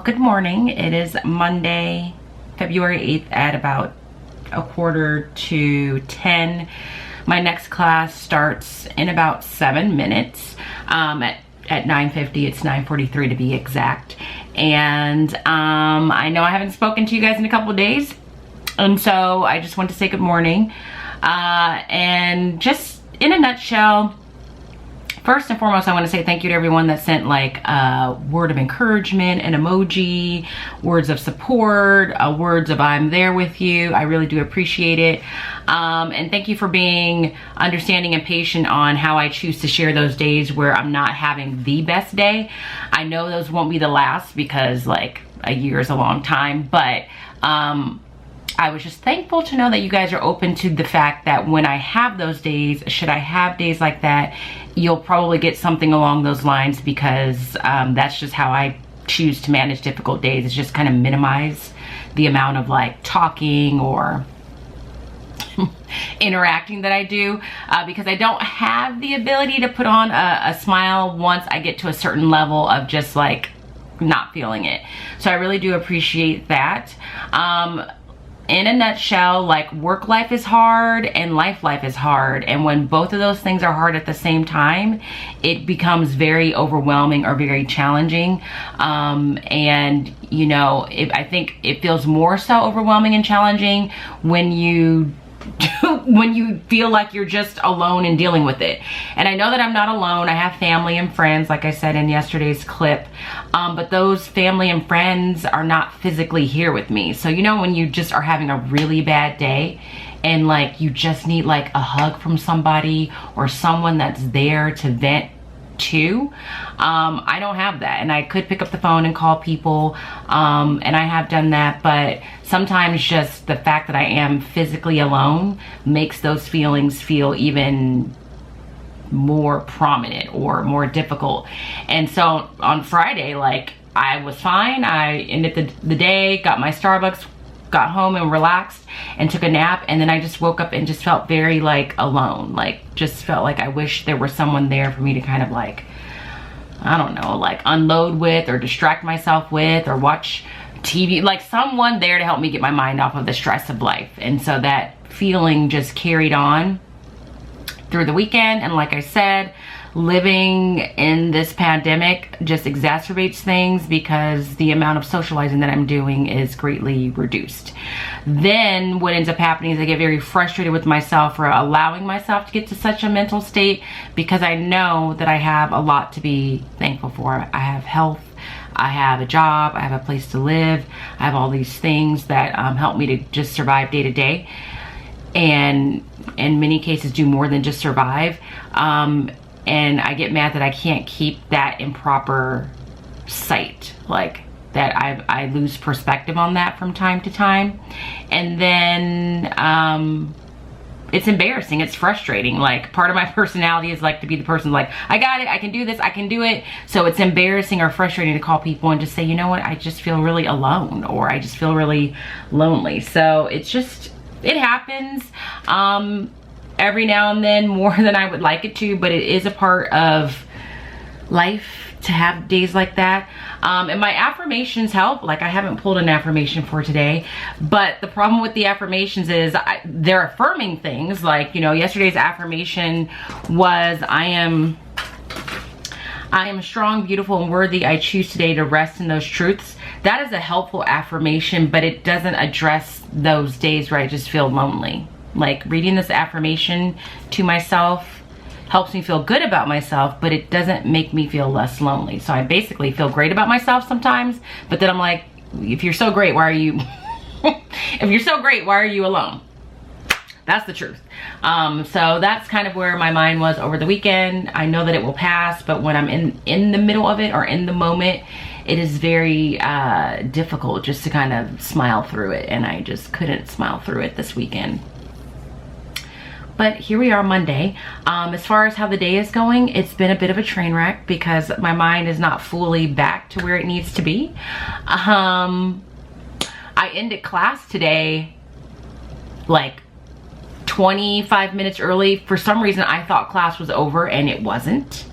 good morning. It is Monday, February 8th at about 9:45. My next class starts in about 7 minutes at 9:50. It's 9:43 to be exact. And I know I haven't spoken to you guys in a couple of days, and so I just want to say good morning. And just in a nutshell, first and foremost, I want to say thank you to everyone that sent like a word of encouragement, an emoji, words of support, words of I'm there with you. I really do appreciate it. And thank you for being understanding and patient on how I choose to share those days where I'm not having the best day. I know those won't be the last because like a year is a long time, but I was just thankful to know that you guys are open to the fact that when I have those days, should I have days like that, you'll probably get something along those lines, because that's just how I choose to manage difficult days. It's just kind of minimize the amount of like talking or interacting that I do, because I don't have the ability to put on a smile once I get to a certain level of just like not feeling it. So I really do appreciate that. In a nutshell, like work life is hard and life is hard, and when both of those things are hard at the same time, it becomes very overwhelming or very challenging. And you know, I think it feels more so overwhelming and challenging when you feel like you're just alone and dealing with it. And I know that I'm not alone. I have family and friends, like I said in yesterday's clip, but those family and friends are not physically here with me. So you know, when you just are having a really bad day and like you just need like a hug from somebody or someone that's there to vent to, I don't have that. And I could pick up the phone and call people, and I have done that, but sometimes just the fact that I am physically alone makes those feelings feel even more prominent or more difficult. And so on Friday, like I was fine. I ended the day, got my Starbucks, got home and relaxed and took a nap, and then I just woke up and just felt very like alone, like just felt like I wish there was someone there for me to kind of like, I don't know, like unload with or distract myself with or watch TV, like someone there to help me get my mind off of the stress of life. And so that feeling just carried on through the weekend. And like I said, living in this pandemic just exacerbates things because the amount of socializing that I'm doing is greatly reduced. Then what ends up happening is I get very frustrated with myself for allowing myself to get to such a mental state, because I know that I have a lot to be thankful for. I have health, I have a job, I have a place to live, I have all these things that help me to just survive day to day, and in many cases do more than just survive. And I get mad that I can't keep that in proper sight, like that I lose perspective on that from time to time. And then it's embarrassing, it's frustrating. Like part of my personality is like to be the person like, I got it, I can do this, I can do it. So it's embarrassing or frustrating to call people and just say, you know what, I just feel really alone, or I just feel really lonely. So it's just, it happens. Every now and then, more than I would like it to, but it is a part of life to have days like that. And my affirmations help. Like I haven't pulled an affirmation for today, but the problem with the affirmations is they're affirming things. Like, you know, yesterday's affirmation was, I am strong, beautiful, and worthy. I choose today to rest in those truths. That is a helpful affirmation, but it doesn't address those days where I just feel lonely. Like reading this affirmation to myself helps me feel good about myself, but it doesn't make me feel less lonely. So I basically feel great about myself sometimes, but then I'm like, if you're so great, why are you, if you're so great, why are you alone? That's the truth. So that's kind of where my mind was over the weekend. I know that it will pass, but when I'm in the middle of it or in the moment, it is very difficult just to kind of smile through it. And I just couldn't smile through it this weekend. But here we are Monday. As far as how the day is going, it's been a bit of a train wreck because my mind is not fully back to where it needs to be. I ended class today like 25 minutes early. For some reason, I thought class was over and it wasn't.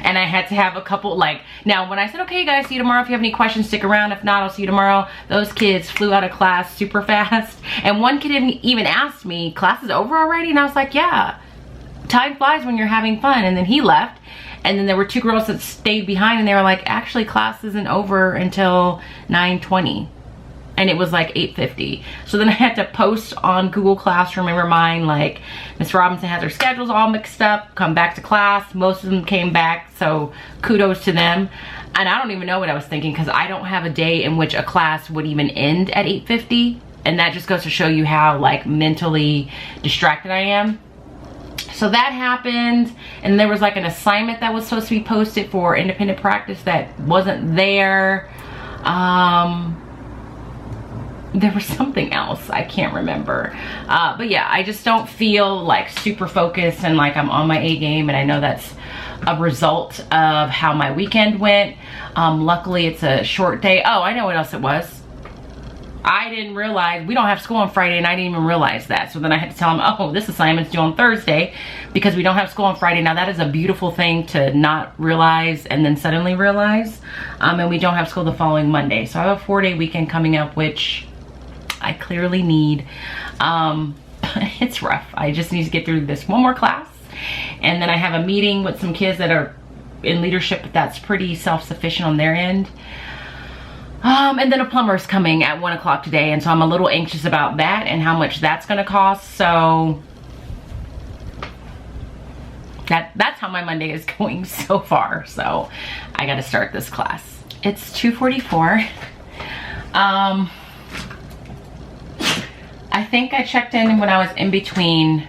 And I had to have a couple, like, now when I said, okay guys, see you tomorrow, if you have any questions, stick around. If not, I'll see you tomorrow. Those kids flew out of class super fast. And one kid even asked me, class is over already? And I was like, yeah, time flies when you're having fun. And then he left. And then there were 2 girls that stayed behind, and they were like, actually class isn't over until 9:20. And it was like 8:50. So then I had to post on Google Classroom and remind, like, Miss Robinson has her schedules all mixed up, come back to class. Most of them came back, so kudos to them. And I don't even know what I was thinking, because I don't have a day in which a class would even end at 8:50. And that just goes to show you how, like, mentally distracted I am. So that happened, and there was like an assignment that was supposed to be posted for independent practice that wasn't there. There was something else, I can't remember. But yeah, I just don't feel like super focused and like I'm on my A game, and I know that's a result of how my weekend went. Luckily it's a short day. Oh, I know what else it was. I didn't realize we don't have school on Friday, and I didn't even realize that. So then I had to tell them, oh, this assignment's due on Thursday because we don't have school on Friday. Now that is a beautiful thing to not realize and then suddenly realize. And we don't have school the following Monday. So I have a 4-day weekend coming up, which I clearly need. It's rough. I just need to get through this one more class. And then I have a meeting with some kids that are in leadership, but that's pretty self-sufficient on their end. And then a plumber is coming at 1 o'clock today, and so I'm a little anxious about that and how much that's gonna cost. So that's how my Monday is going so far. So I gotta start this class. It's 2:44. I think I checked in when I was in between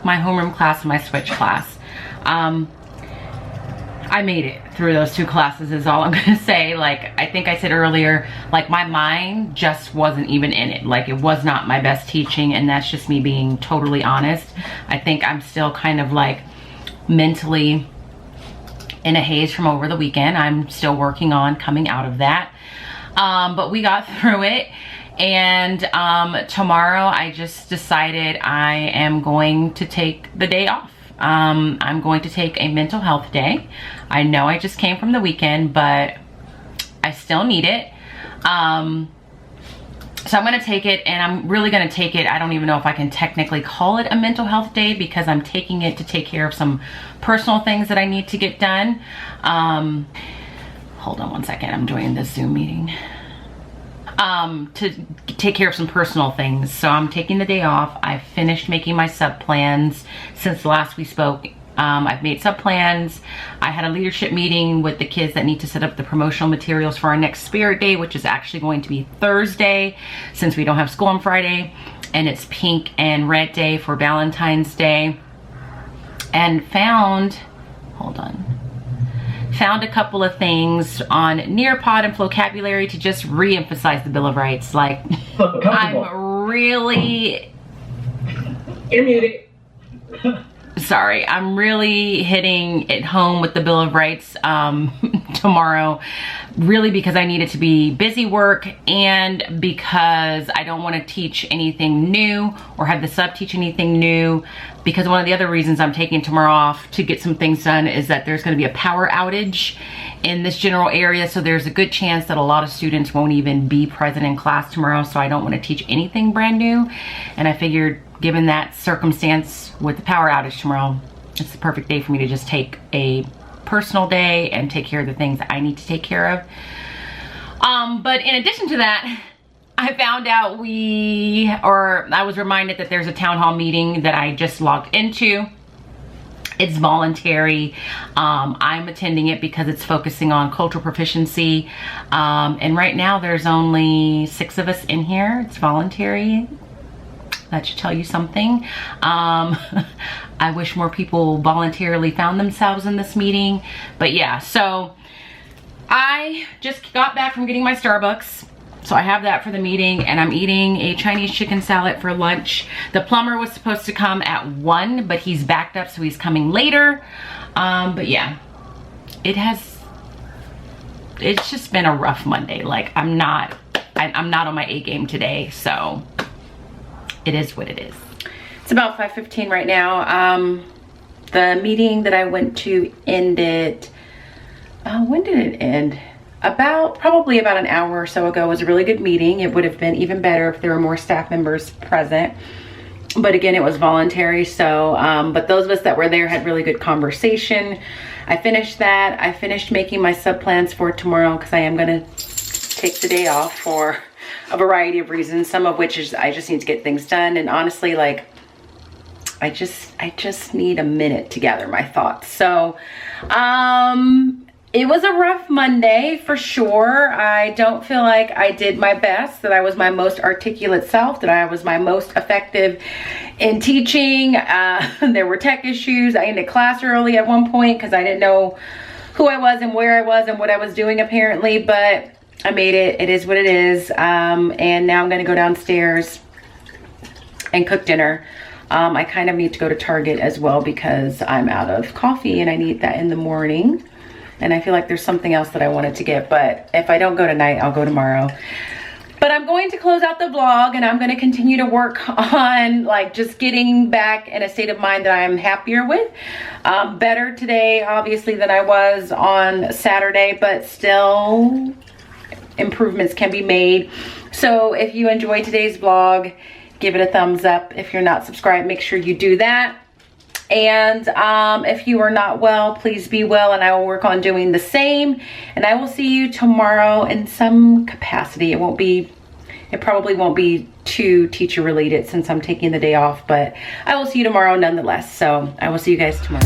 my homeroom class and my switch class. I made it through those 2 classes is all I'm gonna say. Like, I think I said earlier, like my mind just wasn't even in it. Like, it was not my best teaching, and that's just me being totally honest. I think I'm still kind of like mentally in a haze from over the weekend. I'm still working on coming out of that. But we got through it. And tomorrow I just decided I am going to take the day off. I'm going to take a mental health day. I know I just came from the weekend, but I still need it. So I'm going to take it, and I'm really going to take it. I don't even know if I can technically call it a mental health day, because I'm taking it to take care of some personal things that I need to get done. Hold on one second. I'm joining this Zoom meeting. To take care of some personal things. So I'm taking the day off. I finished making my sub plans since last we spoke. I've made sub plans. I had a leadership meeting with the kids that need to set up the promotional materials for our next Spirit Day, which is actually going to be Thursday since we don't have school on Friday, and it's pink and red day for Valentine's Day. And found a couple of things on Nearpod and Vocabulary to just re-emphasize the Bill of Rights. Like, I'm really... You're muted. Sorry, I'm really hitting it home with the Bill of Rights tomorrow, really because I need it to be busy work, and because I don't want to teach anything new or have the sub teach anything new, because one of the other reasons I'm taking tomorrow off to get some things done is that there's going to be a power outage in this general area, so there's a good chance that a lot of students won't even be present in class tomorrow, so I don't want to teach anything brand new. And I figured, given that circumstance with the power outage tomorrow, it's the perfect day for me to just take a personal day and take care of the things that I need to take care of. But in addition to that, I found out I was reminded that there's a town hall meeting that I just logged into. It's voluntary. I'm attending it because it's focusing on cultural proficiency. And right now there's only 6 of us in here. It's voluntary. That should tell you something. I wish more people voluntarily found themselves in this meeting. But yeah, so I just got back from getting my Starbucks. So I have that for the meeting, and I'm eating a Chinese chicken salad for lunch. The plumber was supposed to come at 1, but he's backed up, so he's coming later. But yeah, it's just been a rough Monday. Like, I'm not on my A game today, so it is what it is. It's about 5:15 right now. The meeting that I went to ended, when did it end? Probably about an hour or so ago. It was a really good meeting. It would have been even better if there were more staff members present. But again, it was voluntary. So, but those of us that were there had really good conversation. I finished that. I finished making my sub plans for tomorrow because I am going to take the day off for a variety of reasons. Some of which is I just need to get things done. And honestly, like, I just need a minute to gather my thoughts. So, it was a rough Monday for sure. I don't feel like I did my best, that I was my most articulate self, that I was my most effective in teaching. There were tech issues. I ended class early at one point because I didn't know who I was and where I was and what I was doing apparently, but I made it. It is what it is. And now I'm gonna go downstairs and cook dinner. I kind of need to go to Target as well because I'm out of coffee and I need that in the morning. And I feel like there's something else that I wanted to get, but if I don't go tonight, I'll go tomorrow. But I'm going to close out the vlog and I'm going to continue to work on like just getting back in a state of mind that I'm happier with. Better today, obviously, than I was on Saturday, but still improvements can be made. So if you enjoyed today's vlog, give it a thumbs up. If you're not subscribed, make sure you do that. And if you are not well, please be well, and I will work on doing the same. And I will see you tomorrow in some capacity. It probably won't be too teacher related since I'm taking the day off, but I will see you tomorrow nonetheless. So I will see you guys tomorrow.